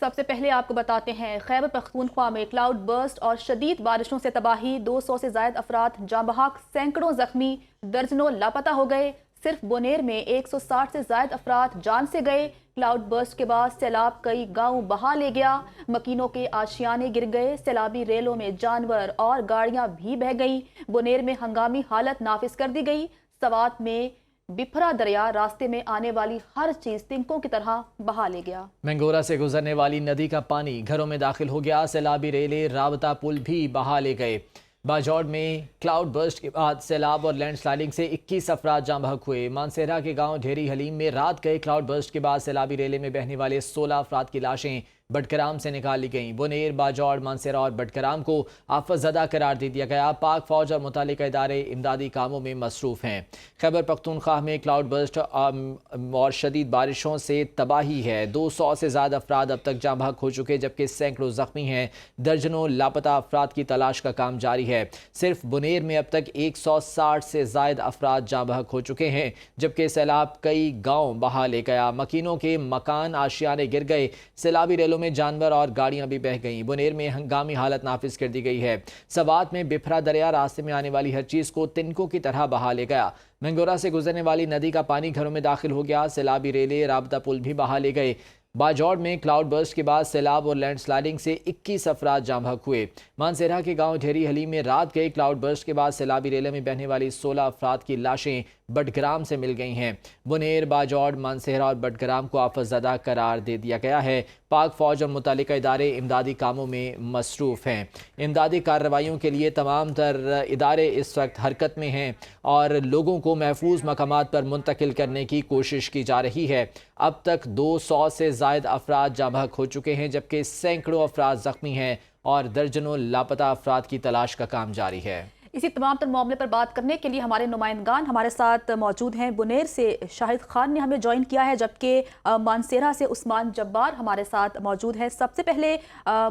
سب سے پہلے آپ کو بتاتے ہیں خیبر پختونخوا میں کلاؤڈ برسٹ اور شدید بارشوں سے تباہی، 200 سے زائد افراد جاں بحق، سینکڑوں زخمی، درجنوں لاپتہ ہو گئے۔ صرف بونیر میں 160 سے زائد افراد جان سے گئے۔ کلاؤڈ برسٹ کے بعد سیلاب کئی گاؤں بہا لے گیا، مکینوں کے آشیانے گر گئے، سیلابی ریلوں میں جانور اور گاڑیاں بھی بہہ گئیں۔ بونیر میں ہنگامی حالت نافذ کر دی گئی۔ سوات میں بپھرا دریا راستے میں آنے والی ہر چیز تنکوں کی طرح بہا لے گیا۔ مینگورہ سے گزرنے والی ندی کا پانی گھروں میں داخل ہو گیا، سیلابی ریلیں، رابطہ پل بھی بہا لے گئے۔ باجوڑ میں کلاؤڈ برسٹ کے بعد سیلاب اور لینڈ سلائڈنگ سے 21 افراد جاں بحق ہوئے۔ مانسہرہ کے گاؤں ڈھیری حلیم میں رات گئے کلاؤڈ برسٹ کے بعد سیلابی ریلے میں بہنے والے 16 افراد کی لاشیں بٹگرام سے نکال لی گئیں۔ بونیر، باجوڑ، مانسہرہ اور بٹگرام کو آفت زدہ قرار دے دیا گیا۔ پاک فوج اور متعلقہ ادارے امدادی کاموں میں مصروف ہیں۔ خیبر پختونخوا میں کلاؤڈ برسٹ اور شدید بارشوں سے تباہی ہے، 200 سے زیادہ افراد اب تک جاں بحق ہو چکے جبکہ سینکڑوں زخمی ہیں، درجنوں لاپتہ افراد کی تلاش کا کام جاری ہے۔ صرف بونیر میں اب تک 160 سے زائد افراد جاں بحق ہو چکے ہیں جبکہ سیلاب کئی گاؤں بہا لے گیا، مکینوں کے مکان آشیانے گر گئے، سیلابی ریلوں میں جانور اور گاڑیاں بھی بہہ گئیں۔ بونیر میں ہنگامی حالت نافذ کر دی گئی ہے۔ سوات میں بپھرا دریا راستے میں آنے والی ہر چیز کو تنکوں کی طرح بہا لے گیا۔ مینگورہ سے گزرنے والی ندی کا پانی گھروں میں داخل ہو گیا، سیلابی ریلیں، رابطہ پل بھی بہا لے گئے۔ باجوڑ میں کلاؤڈ برسٹ کے بعد سیلاب اور لینڈ سلائڈنگ سے 21 افراد جاں بحق ہوئے۔ مانسہرہ کے گاؤں ڈھیری حلیم میں رات گئے کلاؤڈ برسٹ کے بعد سیلابی ریلے میں بہنے والی 16 افراد کی لاشیں بٹگرام سے مل گئی ہیں۔ بونیر، باجوڑ، مانسہرہ اور بٹگرام کو آفت زدہ قرار دے دیا گیا ہے۔ پاک فوج اور متعلقہ ادارے امدادی کاموں میں مصروف ہیں۔ امدادی کارروائیوں کے لیے تمام تر ادارے اس وقت حرکت میں ہیں اور لوگوں کو محفوظ مقامات پر منتقل کرنے کی کوشش کی جا رہی ہے۔ اب تک 200 سے زائد افراد جاں بحق ہو چکے ہیں جبکہ سینکڑوں افراد زخمی ہیں اور درجنوں لاپتہ افراد کی تلاش کا کام جاری ہے۔ اسی تمام تر معاملے پر بات کرنے کے لیے ہمارے نمائندگان ہمارے ساتھ موجود ہیں۔ بونیر سے شاہد خان نے ہمیں جوائن کیا ہے جبکہ مانسہرہ سے عثمان جبار ہمارے ساتھ موجود ہے۔ سب سے پہلے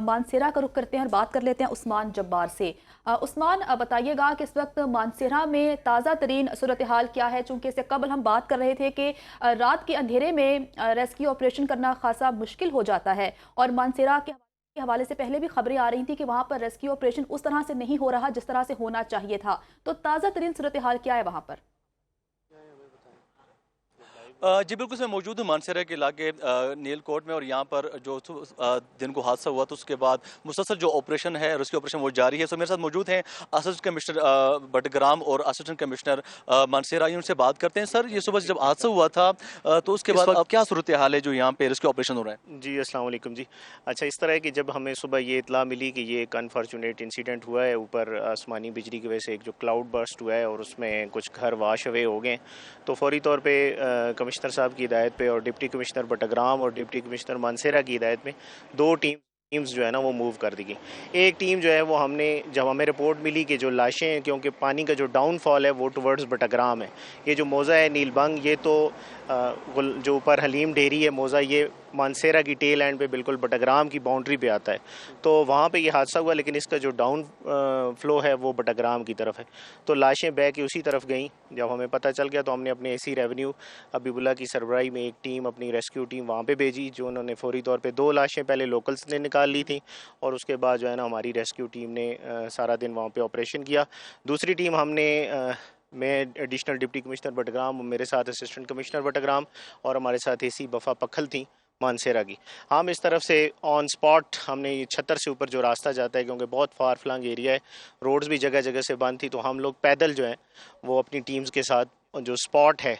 مانسہرہ کا رخ کرتے ہیں اور بات کر لیتے ہیں عثمان جبار سے۔ عثمان بتائیے گا کہ اس وقت مانسہرہ میں تازہ ترین صورتحال کیا ہے، چونکہ اس سے قبل ہم بات کر رہے تھے کہ رات کے اندھیرے میں ریسکیو آپریشن کرنا خاصا مشکل ہو جاتا ہے اور مانسہرہ کے حوالے سے پہلے بھی خبریں آ رہی تھی کہ وہاں پر ریسکیو آپریشن اس طرح سے نہیں ہو رہا جس طرح سے ہونا چاہیے تھا، تو تازہ ترین صورتحال کیا ہے وہاں پر؟ جی بالکل، میں موجود ہوں مانسہرہ کے علاقے نیل کوٹ میں، اور یہاں پر جو دن کو حادثہ ہوا تو اس کے بعد مسلسل جو آپریشن ہے ریسکیو آپریشن وہ جاری ہے۔ سو میرے ساتھ موجود ہیں اسسٹنٹ کمشنر بٹگرام اور اسسٹنٹ کمشنر مانسہرہ، ان سے بات کرتے ہیں۔ سر، یہ صبح جب حادثہ ہوا تھا تو اس کے بعد اب کیا صورتحال ہے جو یہاں پہ ریسکیو آپریشن ہو رہا ہے؟ جی السلام علیکم جی۔ اچھا، اس طرح ہے کہ جب ہمیں صبح یہ اطلاع ملی کہ یہ ایک انفارچونیٹ انسیڈنٹ ہوا ہے، اوپر آسمانی بجلی کی وجہ سے ایک جو کلاؤڈ برسٹ ہوا ہے اور اس میں کچھ گھر واش اوے ہو گئے، تو فوری طور پہ کمشنر صاحب کی ہدایت پہ اور ڈپٹی کمشنر بٹگرام اور ڈپٹی کمشنر مانسہرہ کی ہدایت میں 2 ٹیمز جو ہے نا وہ موو کر دی گئی۔ ایک ٹیم جو ہے وہ ہم نے، جب ہمیں رپورٹ ملی کہ جو لاشیں ہیں، کیونکہ پانی کا جو ڈاؤن فال ہے وہ ٹورڈز بٹگرام ہے، یہ جو موزہ ہے نیل بنگ، یہ تو جو اوپر حلیم ڈیری ہے موزہ، یہ مانسہرہ کی ٹیل اینڈ پہ بالکل بٹگرام کی باؤنڈری پہ آتا ہے، تو وہاں پہ یہ حادثہ ہوا، لیکن اس کا جو ڈاؤن فلو ہے وہ بٹگرام کی طرف ہے، تو لاشیں بہہ کے اسی طرف گئیں۔ جب ہمیں پتہ چل گیا تو ہم نے اپنے AC ریونیو حبیب اللہ کی سربراہی میں ایک ٹیم، اپنی ریسکیو ٹیم وہاں پہ بھیجی، جو انہوں نے فوری طور پہ 2 لاشیں پہلے لوکلز نے نکال لی تھیں اور اس کے بعد جو ہے نا ہماری ریسکیو ٹیم نے سارا دن وہاں پہ آپریشن کیا۔ دوسری ٹیم ہم نے، میں ایڈیشنل ڈپٹی کمشنر بٹگرام، میرے ساتھ اسسٹنٹ کمشنر بٹگرام اور ہمارے ساتھ AC بفا پکھل تھیں مانسہرہ کی، ہم اس طرف سے آن سپاٹ ہم نے یہ چھتر سے اوپر جو راستہ جاتا ہے، کیونکہ بہت فار فلنگ ایریا ہے، روڈز بھی جگہ جگہ سے بند تھی، تو ہم لوگ پیدل جو ہیں وہ اپنی ٹیمز کے ساتھ جو سپاٹ ہے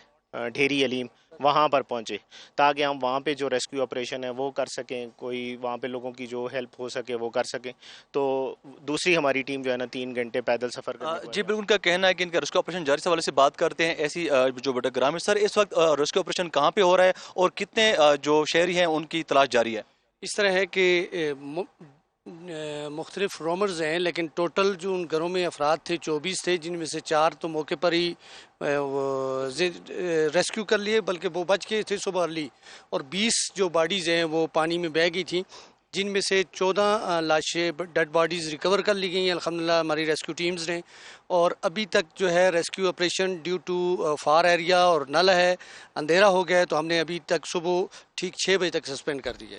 ڈھیری علیم وہاں پر پہنچے تاکہ ہم وہاں پہ جو ریسکیو آپریشن ہے وہ کر سکیں، کوئی وہاں پہ لوگوں کی جو ہیلپ ہو سکے وہ کر سکیں۔ تو دوسری ہماری ٹیم جو ہے نا 3 گھنٹے پیدل سفر کرنے جی بالکل، ان کا کہنا ہے کہ ان کا ریسکیو آپریشن جاری سے حوالے سے بات کرتے ہیں ایسی جو بٹگرام ہے۔ سر، اس وقت ریسکیو آپریشن کہاں پہ ہو رہا ہے اور کتنے جو شہری ہیں ان کی تلاش جاری ہے؟ اس طرح ہے کہ مختلف رومرز ہیں، لیکن ٹوٹل جو ان گھروں میں افراد تھے 24 تھے، جن میں سے 4 تو موقع پر ہی ریسکیو کر لیے، بلکہ وہ بچ گئے تھے صبح ارلی، اور 20 جو باڈیز ہیں وہ پانی میں بہہ گئی تھیں، جن میں سے 14 لاشیں ڈیڈ باڈیز ریکور کر لی گئی ہیں الحمدللہ ہماری ریسکیو ٹیمز نے، اور ابھی تک جو ہے rescue operation due to for area اور نل ہے، اندھیرا ہو گیا ہے، تو ہم نے ابھی تک صبح ٹھیک 6 بجے تک سسپینڈ کر دی ہے۔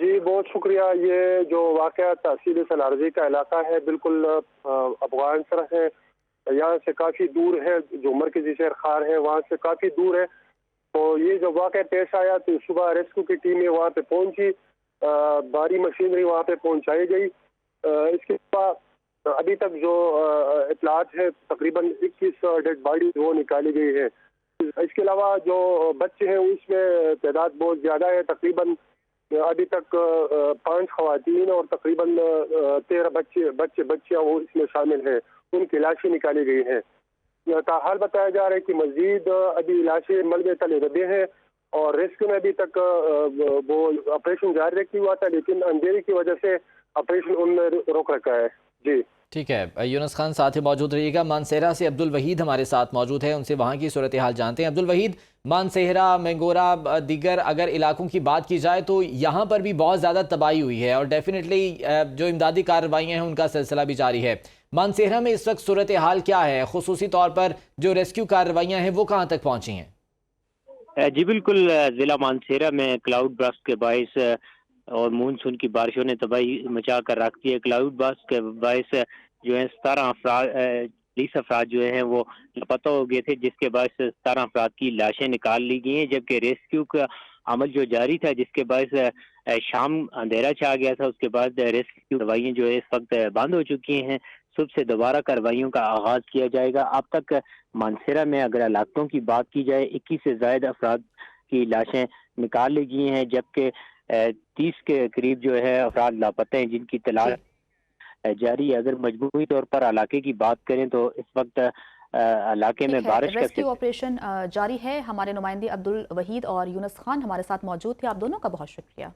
جی بہت شکریہ. یہ جو واقعہ تحصیل سلارزی کا علاقہ ہے بالکل افغان سرحد ہے, یہاں سے کافی دور ہے. جو مرکزی شہر خار ہے وہاں سے کافی دور ہے. تو یہ جو واقعہ پیش آیا تو صبح ریسکیو کی ٹیمیں وہاں پہ پہنچی, بھاری مشینری وہاں پہ پہنچائی گئی. اس کے بعد ابھی تک جو اطلاعات ہے تقریباً 21 ڈیڈ باڈی وہ نکالی گئی ہے. اس کے علاوہ جو بچے ہیں اس میں تعداد بہت زیادہ ہے. تقریباً ابھی تک 5 خواتین اور تقریباً 13 بچیاں وہ اس میں شامل ہیں. ان کی لاشیں نکالی گئی ہیں. تاحال بتایا جا رہا ہے کہ مزید ابھی لاشیں ملبے تلے دبے ہیں اور ریسکیو میں ابھی تک وہ آپریشن جاری رکھی ہوا تھا, لیکن اندھیرے کی وجہ سے آپریشن ان نے روک رکھا ہے. جی ٹھیک ہے, یونس خان ساتھ ہی موجود رہیے گا. مانسہرہ سے عبدالوحید ہمارے ساتھ موجود ہے, ان سے وہاں کی صورتحال جانتے ہیں. عبدالوحید, مانسہرہ, مینگورہ, دیگر اگر علاقوں کی بات کی جائے تو یہاں پر بھی بہت زیادہ تباہی ہوئی ہے اور ڈیفینیٹلی جو امدادی کارروائیاں ہیں ان کا سلسلہ بھی جاری ہے. مانسہرہ میں اس وقت صورتحال کیا ہے, خصوصی طور پر جو ریسکیو کارروائیاں ہیں وہ کہاں تک پہنچی ہیں؟ جی بالکل, ضلع مانسہرہ میں کلاؤڈ برسٹ کے باعث اور مونسون کی بارشوں نے تباہی مچا کر رکھ دی ہے. کلاؤڈ برسٹ کے باعث جو ہے 20 افراد جو ہیں وہ لاپتہ ہو گئے تھے, جس کے باعث 17 افراد کی لاشیں نکال لی گئی ہیں, جبکہ ریسکیو کا عمل جو جاری تھا جس کے باعث شام اندھیرا چھا گیا تھا. اس کے بعد ریسکیو کارروائیاں جو ہے اس وقت بند ہو چکی ہیں. صبح سے دوبارہ کارروائیوں کا آغاز کیا جائے گا. اب تک مانسہرہ میں اگر ہلاکتوں کی بات کی جائے 21 سے زائد افراد کی لاشیں نکال لی گئی ہیں, جبکہ 30 کے قریب جو ہے افراد لاپتہ ہیں جن کی تلاش جاری ہے. اگر مجموعی طور پر علاقے کی بات کریں تو اس وقت علاقے میں بارش کا ریسکیو آپریشن جاری ہے. ہمارے نمائندے عبدالوحید اور یونس خان ہمارے ساتھ موجود تھے. آپ دونوں کا بہت شکریہ.